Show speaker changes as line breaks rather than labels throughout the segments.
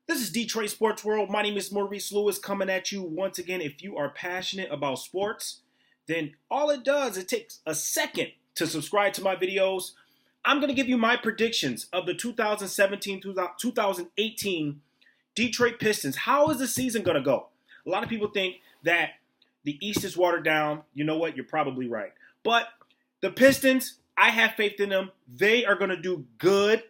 This is Detroit Sports World. My name is Maurice Lewis coming at you once again. If you are passionate about sports, then all it does, it takes a second to subscribe to my videos. I'm going to give you my predictions of the 2017-2018 Detroit Pistons. How is the season going to go? A lot of people think that the East is watered down. You know what? You're probably right. But the Pistons, I have faith in them. They are going to do good.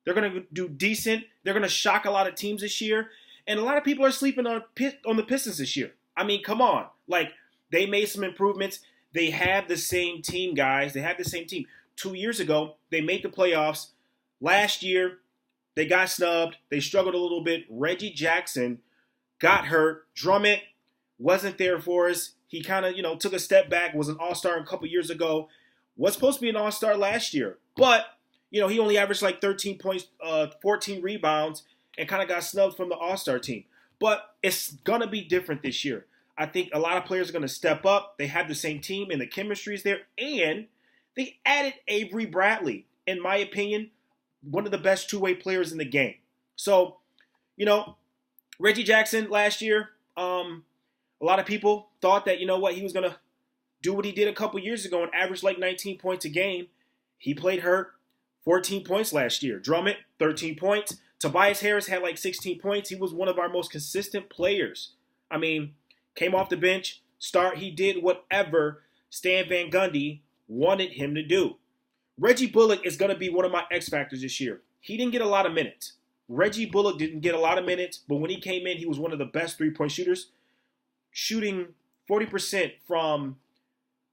They're going to do decent. They're going to shock a lot of teams this year. And a lot of people are sleeping on the Pistons this year. I mean, come on. Like, they made some improvements. They have the same team, guys. They have the same team. 2 years ago, they made the playoffs. Last year, they got snubbed. They struggled a little bit. Reggie Jackson got hurt. Drummond wasn't there for us. He kind of, took a step back, was an all-star a couple years ago. Was supposed to be an all-star last year. But he only averaged like 13 points, 14 rebounds, and kind of got snubbed from the All-Star team. But it's going to be different this year. I think a lot of players are going to step up. They have the same team, and the chemistry is there. And they added Avery Bradley, in my opinion, one of the best two-way players in the game. So, Reggie Jackson last year, a lot of people thought that, he was going to do what he did a couple years ago and average like 19 points a game. He played hurt. 14 points last year. Drummond, 13 points. Tobias Harris had like 16 points. He was one of our most consistent players. I mean, came off the bench, he did whatever Stan Van Gundy wanted him to do. Reggie Bullock is going to be one of my X factors this year. He didn't get a lot of minutes. Reggie Bullock didn't get a lot of minutes, but when he came in, he was one of the best three-point shooters, shooting 40% from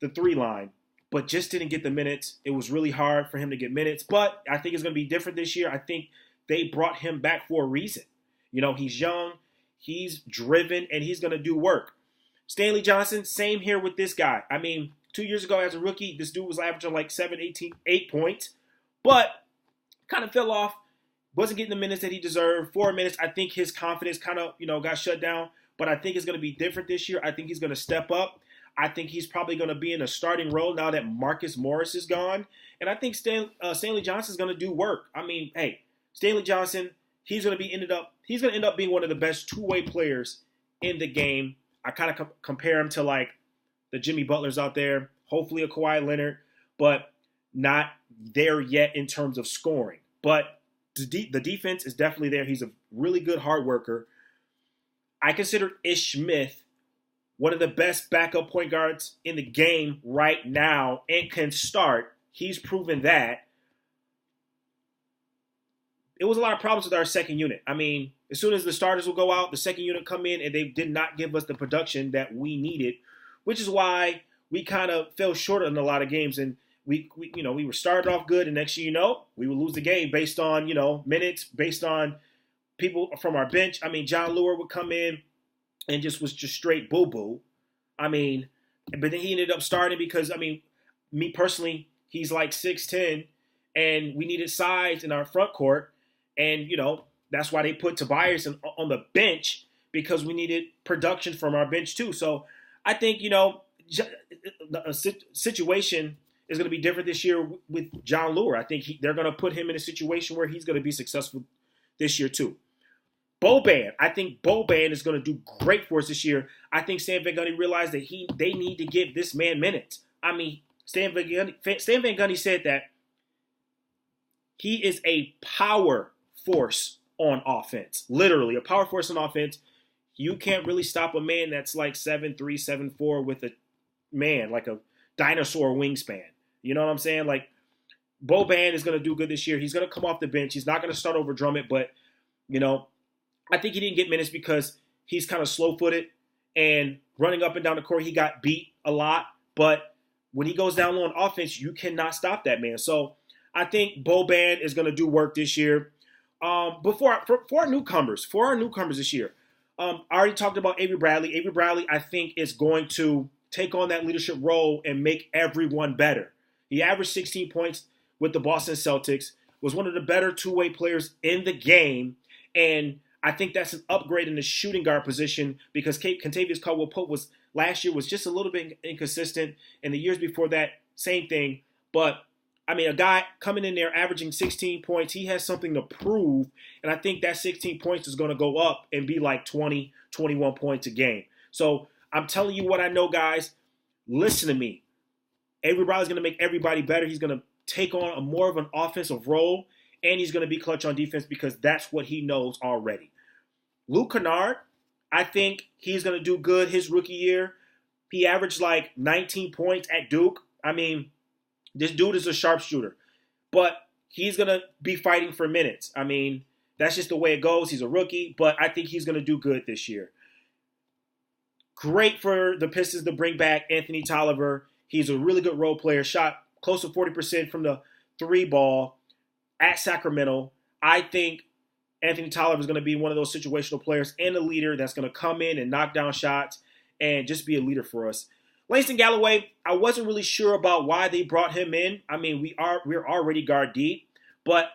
the three line. But just didn't get the minutes. It was really hard for him to get minutes. But I think it's going to be different this year. I think they brought him back for a reason. He's young, he's driven, and he's going to do work. Stanley Johnson, same here with this guy. I mean, 2 years ago as a rookie, this dude was averaging like 8 points. But kind of fell off. Wasn't getting the minutes that he deserved. 4 minutes, I think his confidence kind of, got shut down. But I think it's going to be different this year. I think he's going to step up. I think he's probably going to be in a starting role now that Marcus Morris is gone. And I think Stanley Johnson is going to do work. I mean, hey, Stanley Johnson, he's going to end up being one of the best two-way players in the game. I kind of compare him to like the Jimmy Butlers out there, hopefully a Kawhi Leonard, but not there yet in terms of scoring. But the defense is definitely there. He's a really good hard worker. I consider Ish Smith one of the best backup point guards in the game right now and can start. He's proven that. It was a lot of problems with our second unit. I mean, as soon as the starters will go out, the second unit come in, and they did not give us the production that we needed, which is why we kind of fell short in a lot of games. And we were started off good, and next thing you know, we would lose the game based on, minutes, based on people from our bench. I mean, John Lure would come in and was just straight boo-boo. I mean, but then he ended up starting because, me personally, he's like 6'10", and we needed size in our front court. And, that's why they put Tobias on the bench, because we needed production from our bench too. So I think, the situation is going to be different this year with John Lure. I think they're going to put him in a situation where he's going to be successful this year too. Boban, I think Boban is going to do great for us this year. I think Stan Van Gundy realized that they need to give this man minutes. I mean, Stan Van Gundy said that he is a power force on offense. Literally, a power force on offense. You can't really stop a man that's like 7'3", 7'4", with a man, like a dinosaur wingspan. You know what I'm saying? Like, Boban is going to do good this year. He's going to come off the bench. He's not going to start over Drummond, but, I think he didn't get minutes because he's kind of slow-footed and running up and down the court. He got beat a lot, but when he goes down low on offense, you cannot stop that man. So I think Boban is going to do work this year. For our newcomers this year, I already talked about Avery Bradley. Avery Bradley, I think, is going to take on that leadership role and make everyone better. He averaged 16 points with the Boston Celtics, was one of the better two-way players in the game, and I think that's an upgrade in the shooting guard position because Kentavious Caldwell-Pope last year was just a little bit inconsistent, and the years before that, same thing. But I mean, a guy coming in there averaging 16 points, he has something to prove. And I think that 16 points is going to go up and be like 20, 21 points a game. So I'm telling you what I know, guys. Listen to me. Avery Bradley's going to make everybody better. He's going to take on a more of an offensive role, and he's going to be clutch on defense because that's what he knows already. Luke Kennard, I think he's going to do good his rookie year. He averaged like 19 points at Duke. I mean, this dude is a sharpshooter, but he's going to be fighting for minutes. I mean, that's just the way it goes. He's a rookie, but I think he's going to do good this year. Great for the Pistons to bring back Anthony Tolliver. He's a really good role player. Shot close to 40% from the three ball at Sacramento. I think Anthony Tolliver is going to be one of those situational players and a leader that's going to come in and knock down shots and just be a leader for us. Langston Galloway, I wasn't really sure about why they brought him in. I mean, we're already guard deep, but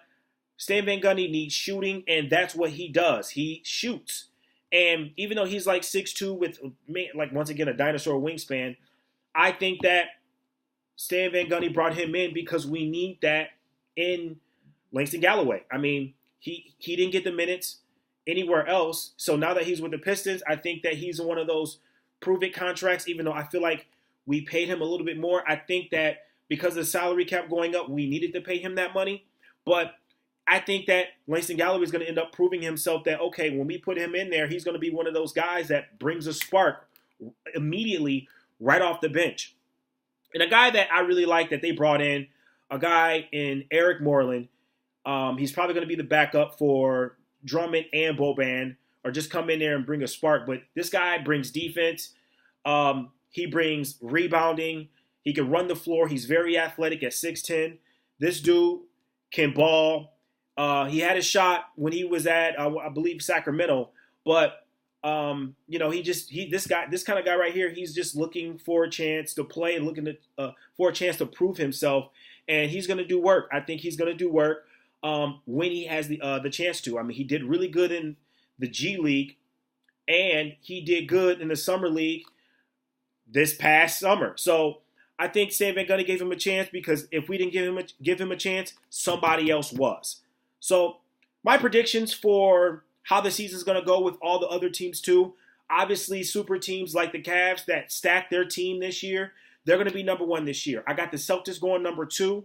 Stan Van Gundy needs shooting, and that's what he does. He shoots. And even though he's like 6'2" with, like, once again, a dinosaur wingspan, I think that Stan Van Gundy brought him in because we need that in Langston Galloway. I mean, he didn't get the minutes anywhere else. So now that he's with the Pistons, I think that he's one of those prove-it contracts, even though I feel like we paid him a little bit more. I think that because of the salary cap going up, we needed to pay him that money. But I think that Langston Galloway is going to end up proving himself that, okay, when we put him in there, he's going to be one of those guys that brings a spark immediately right off the bench. And a guy that I really like that they brought in, a guy in Eric Moreland. He's probably going to be the backup for Drummond and Boban, or just come in there and bring a spark. But this guy brings defense. He brings rebounding. He can run the floor. He's very athletic at 6'10". This dude can ball. He had a shot when he was at, I believe, Sacramento. But, this kind of guy right here, he's just looking for a chance to play and looking for a chance to prove himself. And he's going to do work. I think he's going to do work when he has the chance to. I mean, he did really good in the G League, and he did good in the Summer League this past summer. So I think Stan Van Gundy gave him a chance because if we didn't give him a chance, somebody else was. So my predictions for how the season's going to go with all the other teams too, obviously super teams like the Cavs that stacked their team this year, they're going to be number 1 this year. I got the Celtics going number 2.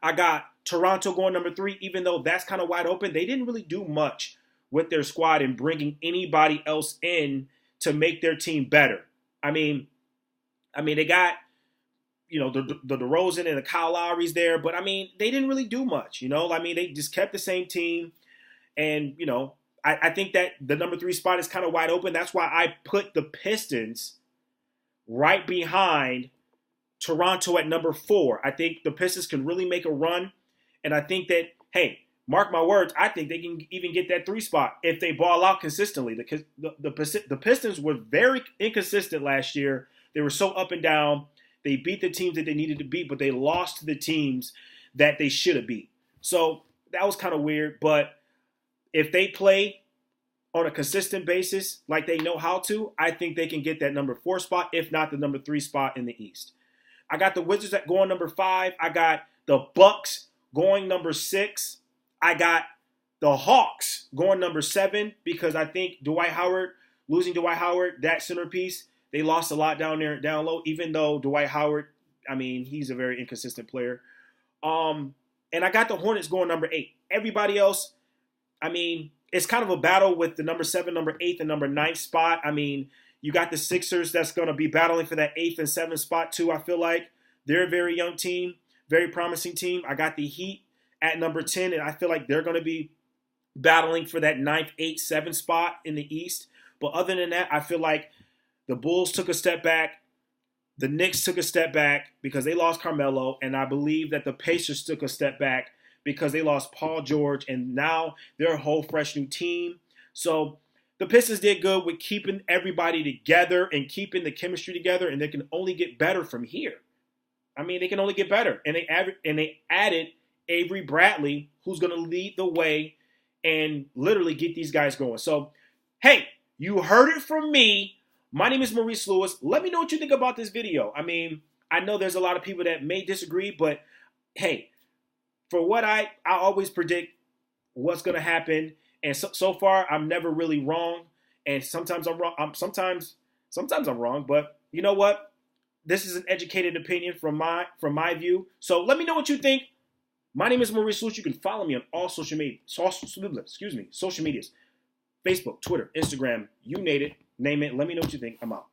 I got Toronto going number 3, even though that's kind of wide open. They didn't really do much with their squad and bringing anybody else in to make their team better. I mean, they got, the DeRozan and the Kyle Lowry's there, but I mean, they didn't really do much, they just kept the same team. And, I think that the number 3 spot is kind of wide open. That's why I put the Pistons right behind Toronto at number 4. I think the Pistons can really make a run. And I think that, hey, mark my words, I think they can even get that 3 spot if they ball out consistently. The Pistons were very inconsistent last year. They were so up and down. They beat the teams that they needed to beat, but they lost to the teams that they should have beat. So that was kind of weird. But if they play on a consistent basis like they know how to, I think they can get that number 4 spot, if not the number 3 spot in the East. I got the Wizards at going number 5. I got the Bucks going number 6. I got the Hawks going number 7 because I think losing Dwight Howard, that centerpiece, they lost a lot down low, even though Dwight Howard, I mean, he's a very inconsistent player. And I got the Hornets going number 8. Everybody else, I mean, it's kind of a battle with the number 7, number 8, and number 9 spot. I mean, you got the Sixers that's going to be battling for that 8th and 7th spot too, I feel like. They're a very young team, very promising team. I got the Heat at number 10, and I feel like they're going to be battling for that 9th, 8th, 7th spot in the East. But other than that, I feel like the Bulls took a step back. The Knicks took a step back because they lost Carmelo, and I believe that the Pacers took a step back because they lost Paul George, and now they're a whole fresh new team. So the Pistons did good with keeping everybody together and keeping the chemistry together, and they can only get better from here. I mean, they can only get better. And they added Avery Bradley, who's going to lead the way and literally get these guys going. So, hey, you heard it from me. My name is Maurice Lewis. Let me know what you think about this video. I mean, I know there's a lot of people that may disagree, but hey, for what I always predict what's going to happen. And so far, I'm never really wrong. And sometimes I'm wrong. Sometimes I'm wrong. But you know what? This is an educated opinion from my view. So let me know what you think. My name is Maurice Luch. You can follow me on all social medias. Facebook, Twitter, Instagram, you name it. Let me know what you think. I'm out.